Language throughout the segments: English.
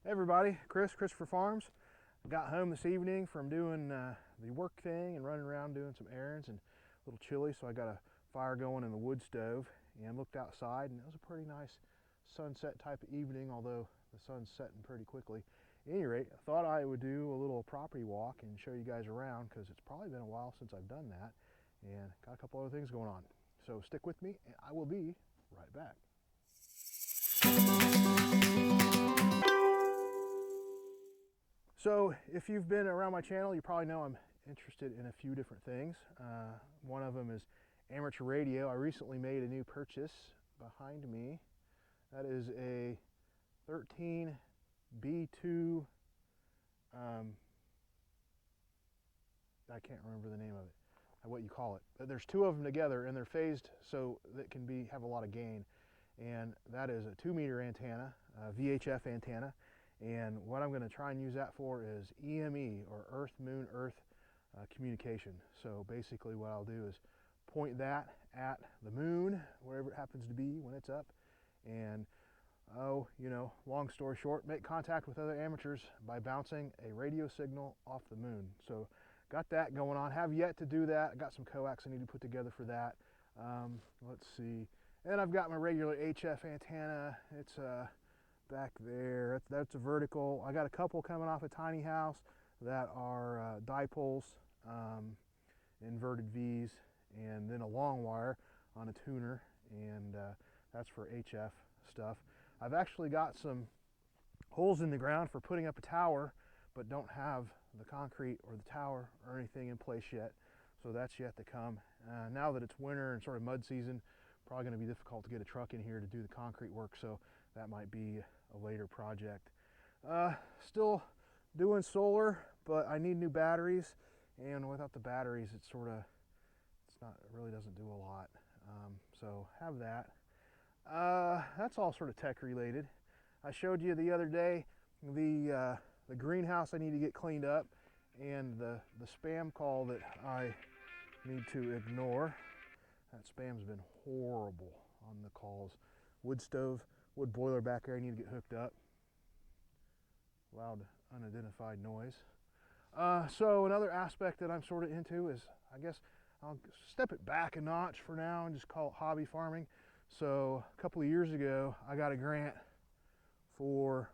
Hey everybody, Christopher Farms. I got home this evening from doing the work thing and running around doing some errands, and a little chilly, so I got a fire going in the wood stove and looked outside, and it was a pretty nice sunset type of evening, although the sun's setting pretty quickly. At any rate, I thought I would do a little property walk and show you guys around because it's probably been a while since I've done that, and got a couple other things going on. So stick with me, and I will be right back. So if you've been around my channel, you probably know I'm interested in a few different things. One of them is amateur radio. I recently made a new purchase behind me. That is a 13B2, I can't remember the name of it, what you call it. But there's two of them together and they're phased so that can have a lot of gain. And that is a 2-meter antenna, a VHF antenna. And what I'm going to try and use that for is EME, or Earth, Moon, Earth communication. So basically what I'll do is point that at the moon, wherever it happens to be when it's up, and long story short, make contact with other amateurs by bouncing a radio signal off the moon. So got that going on. Have yet to do that. I got some coax I need to put together for that. Let's see. And I've got my regular HF antenna. It's back there. That's a vertical. I got a couple coming off a tiny house that are dipoles, inverted V's, and then a long wire on a tuner, and that's for HF stuff. I've actually got some holes in the ground for putting up a tower, but don't have the concrete or the tower or anything in place yet, so that's yet to come. Now that it's winter and sort of mud season, probably going to be difficult to get a truck in here to do the concrete work, so that might be a later project. Still doing solar, but I need new batteries, and without the batteries it really doesn't do a lot. So have that. That's all sort of tech related. I showed you the other day the greenhouse I need to get cleaned up, and the spam call that I need to ignore. That spam's been horrible on the calls. Wood stove, wood boiler back there I need to get hooked up. Loud unidentified noise. So another aspect that I'm sort of into is, I guess I'll step it back a notch for now and just call it hobby farming. So a couple of years ago I got a grant for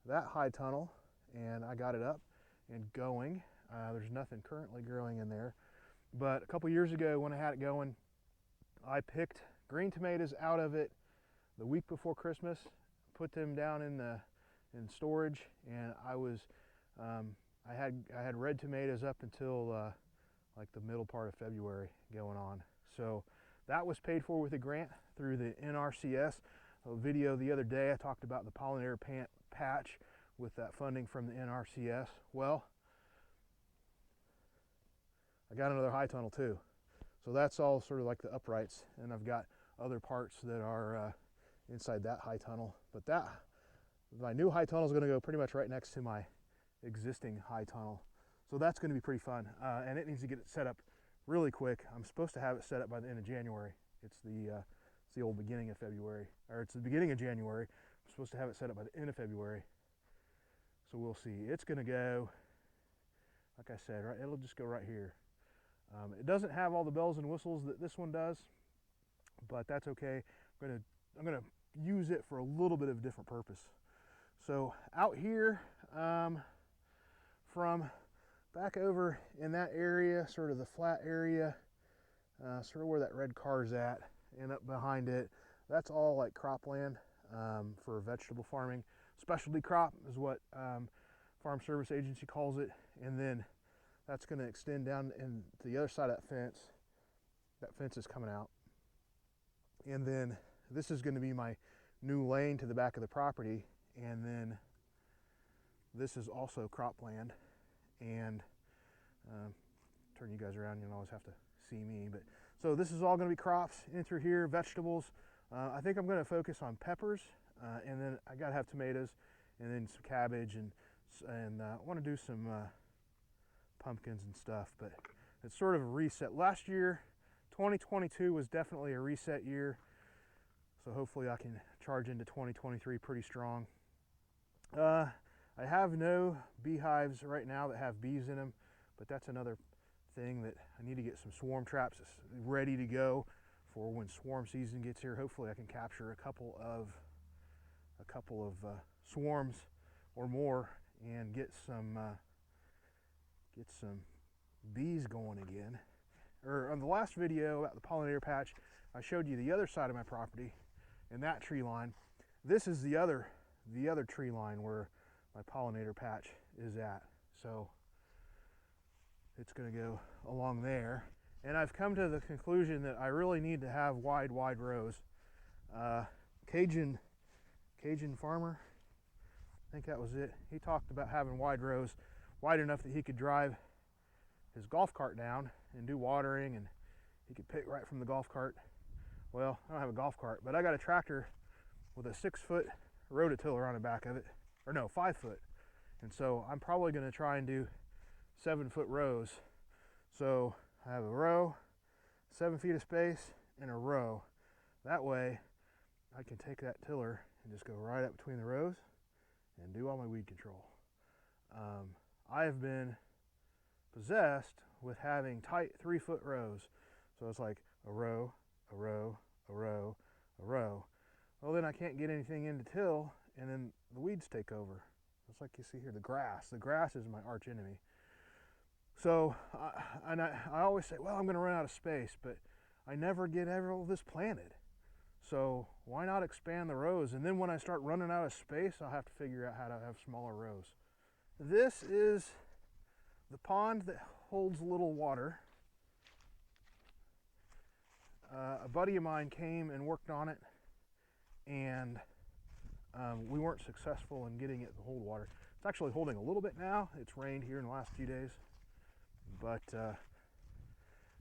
that high tunnel, and I got it up and going. There's nothing currently growing in there, but a couple years ago when I had it going, I picked green tomatoes out of it the week before Christmas, put them down in storage, and I had red tomatoes up until like the middle part of February going on. So that was paid for with a grant through the NRCS. A video the other day I talked about the pollinator patch with that funding from the NRCS. Well, I got another high tunnel too. So that's all sort of like the uprights, and I've got other parts that are inside that high tunnel. But my new high tunnel is going to go pretty much right next to my existing high tunnel. So that's going to be pretty fun, and it needs to get it set up really quick. I'm supposed to have it set up by the end of January. It's the old beginning of February, or it's the beginning of January. I'm supposed to have it set up by the end of February. So we'll see. It's going to go, like I said, right. It'll just go right here. It doesn't have all the bells and whistles that this one does, but that's okay. I'm gonna use it for a little bit of a different purpose. So out here, from back over in that area, sort of the flat area, sort of where that red car's at, and up behind it, that's all like cropland for vegetable farming. Specialty crop is what Farm Service Agency calls it, and then that's going to extend down and to the other side of that fence. That fence is coming out. And then this is going to be my new lane to the back of the property. And then this is also cropland. And turn you guys around, you don't always have to see me. But so this is all going to be crops in through here, vegetables. I think I'm going to focus on peppers, and then I got to have tomatoes, and then some cabbage, and I want to do some pumpkins and stuff. But it's sort of a reset. Last year, 2022 was definitely a reset year, so hopefully I can charge into 2023 pretty strong. I have no beehives right now that have bees in them, but that's another thing that I need to get some swarm traps ready to go for when swarm season gets here. Hopefully I can capture a couple of swarms or more and get some bees going again. Or on the last video about the pollinator patch, I showed you the other side of my property and that tree line. This is the other tree line where my pollinator patch is at. So it's going to go along there. And I've come to the conclusion that I really need to have wide rows. Cajun Farmer, I think that was it. He talked about having wide rows, wide enough that he could drive his golf cart down and do watering, and he could pick right from the golf cart. Well, I don't have a golf cart, but I got a tractor with a 6-foot rototiller on the back of it, or no, 5-foot. And so I'm probably going to try and do 7-foot rows. So I have a row, 7 feet of space, and a row. That way I can take that tiller and just go right up between the rows and do all my weed control. I have been possessed with having tight 3-foot rows. So it's like a row, a row, a row, a row. Well, then I can't get anything in to till, and then the weeds take over. It's like you see here, the grass. The grass is my arch enemy. So, I always say, well, I'm going to run out of space, but I never get all this planted. So why not expand the rows? And then when I start running out of space, I'll have to figure out how to have smaller rows. This is the pond that holds a little water. A buddy of mine came and worked on it, and we weren't successful in getting it to hold water. It's actually holding a little bit now. It's rained here in the last few days, but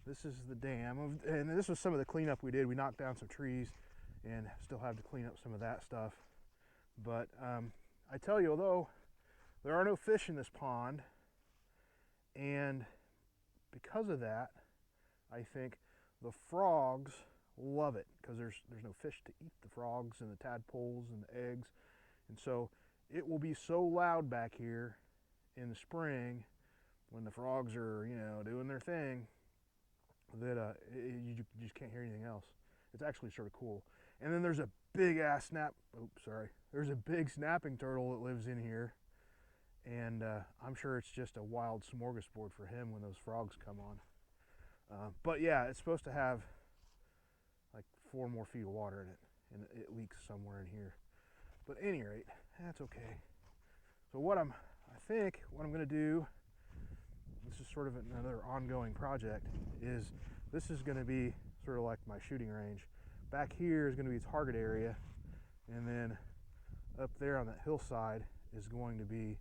this is the dam, and this was some of the cleanup we did. We knocked down some trees and still have to clean up some of that stuff. But I tell you, although there are no fish in this pond, and because of that, I think the frogs love it, because there's no fish to eat the frogs and the tadpoles and the eggs. And so it will be so loud back here in the spring when the frogs are, doing their thing, that you just can't hear anything else. It's actually sort of cool. And then there's a big ass there's a big snapping turtle that lives in here, and I'm sure it's just a wild smorgasbord for him when those frogs come on. But yeah, it's supposed to have like 4 more feet of water in it, and it leaks somewhere in here. But at any rate, that's okay. So what I'm going to do, this is sort of another ongoing project, is this is going to be sort of like my shooting range. Back here is going to be target area, and then up there on that hillside is going to be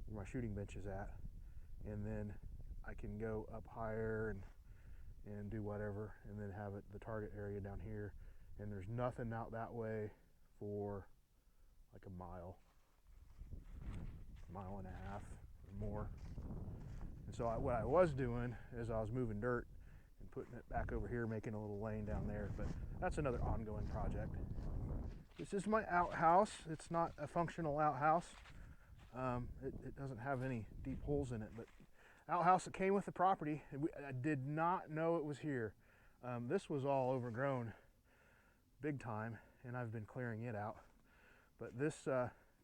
where my shooting bench is at. And then I can go up higher and do whatever, and then have it the target area down here. And there's nothing out that way for like a mile and a half or more. And so what I was doing is I was moving dirt and putting it back over here, making a little lane down there. But that's another ongoing project. This is my outhouse. It's not a functional outhouse. It doesn't have any deep holes in it, but outhouse that came with the property. I did not know it was here. This was all overgrown big time, and I've been clearing it out. But this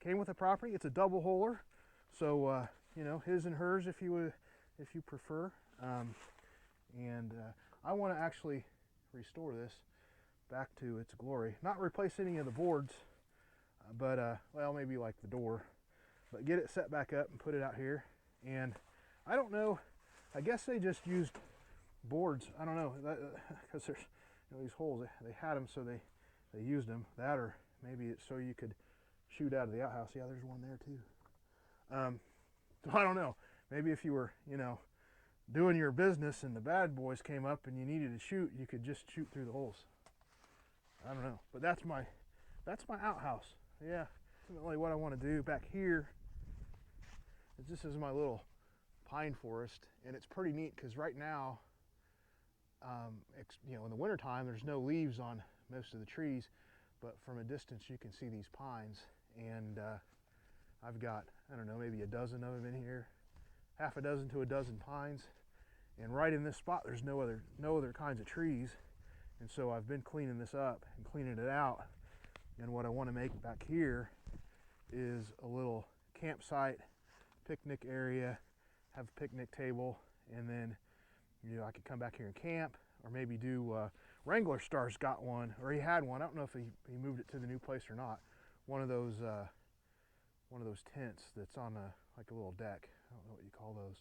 came with the property. It's a double holer, so his and hers if you prefer. And I want to actually restore this back to its glory. Not replace any of the boards, but well, maybe like the door, but get it set back up and put it out here. And I don't know, I guess they just used boards. I don't know, because there's these holes. They had them, so they used them. That, or maybe it's so you could shoot out of the outhouse. Yeah, there's one there too. So I don't know. Maybe if you were, doing your business and the bad boys came up and you needed to shoot, you could just shoot through the holes. I don't know, but that's my outhouse. Yeah, ultimately what I want to do back here is this is my little pine forest, and it's pretty neat because right now, in the wintertime, there's no leaves on most of the trees, but from a distance you can see these pines, and I've got, I don't know, maybe a dozen of them in here, half a dozen to a dozen pines. And right in this spot, there's no other kinds of trees. And so I've been cleaning this up and cleaning it out. And what I want to make back here is a little campsite, picnic area, have a picnic table, and then, you know, I could come back here and camp, or maybe do, Wrangler Star's got one, or he had one. I don't know if he moved it to the new place or not. One of those tents that's on like a little deck. I don't know what you call those.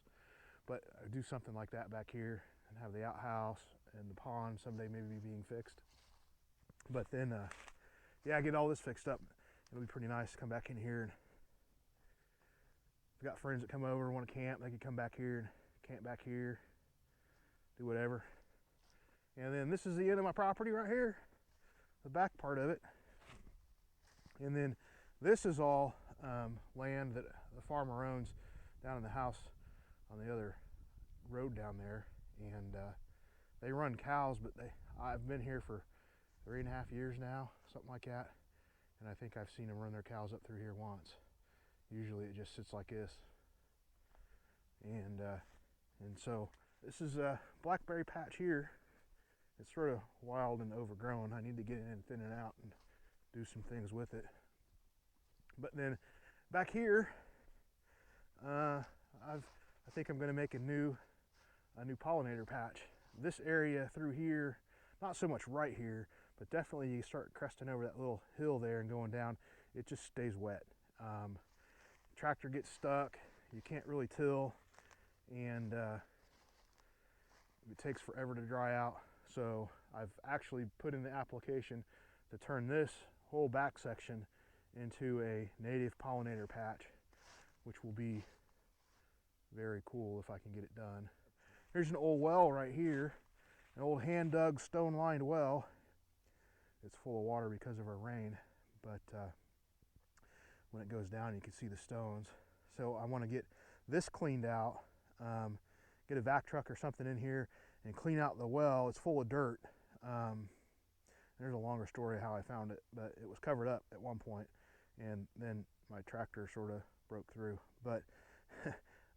But do something like that back here and have the outhouse and the pond someday maybe being fixed. But then, yeah, get all this fixed up. It'll be pretty nice to come back in here. And I've got friends that come over, want to camp. They can come back here and camp back here, do whatever. And then this is the end of my property right here, the back part of it. And then this is all land that the farmer owns down in the house on the other road down there. And they run cows, but I've been here for 3.5 years now, something like that. And I think I've seen them run their cows up through here once. Usually it just sits like this. And so this is a blackberry patch here. It's sort of wild and overgrown. I need to get in and thin it out and do some things with it. But then back here, I think I'm going to make a new pollinator patch. This area through here, not so much right here, but definitely you start cresting over that little hill there and going down, it just stays wet. Tractor gets stuck, you can't really till, and it takes forever to dry out. So I've actually put in the application to turn this whole back section into a native pollinator patch, which will be very cool if I can get it done. Here's an old well right here, an old hand-dug, stone-lined well. It's full of water because of our rain, but when it goes down, you can see the stones. So I want to get this cleaned out, get a vac truck or something in here and clean out the well. It's full of dirt. There's a longer story how I found it, but it was covered up at one point, and then my tractor sort of broke through. But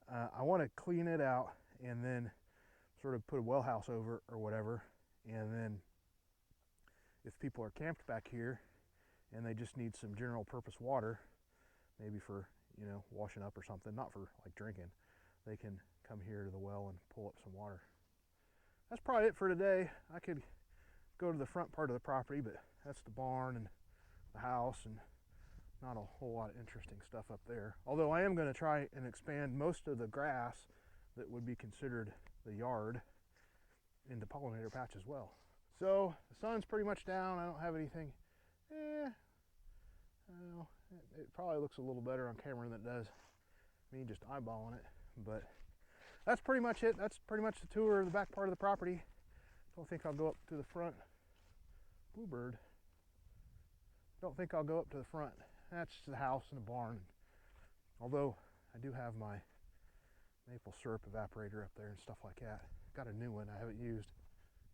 I want to clean it out and then sort of put a well house over or whatever. And then if people are camped back here and they just need some general purpose water, maybe for, you know, washing up or something, not for like drinking, they can come here to the well and pull up some water. That's probably it for today. I could go to the front part of the property, but that's the barn and the house, and not a whole lot of interesting stuff up there. Although I am going to try and expand most of the grass that would be considered the yard into pollinator patch as well. So the sun's pretty much down. I don't have anything. I don't know. It probably looks a little better on camera than it does me just eyeballing it. But that's pretty much it. That's pretty much the tour of the back part of the property. Don't think I'll go up to the front. Bluebird. Don't think I'll go up to the front. That's the house and the barn. Although I do have my maple syrup evaporator up there and stuff like that. Got a new one I haven't used.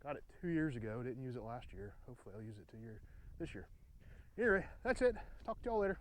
Got it 2 years ago. Didn't use it last year. Hopefully I'll use it this year. Anyway, that's it. Talk to y'all later.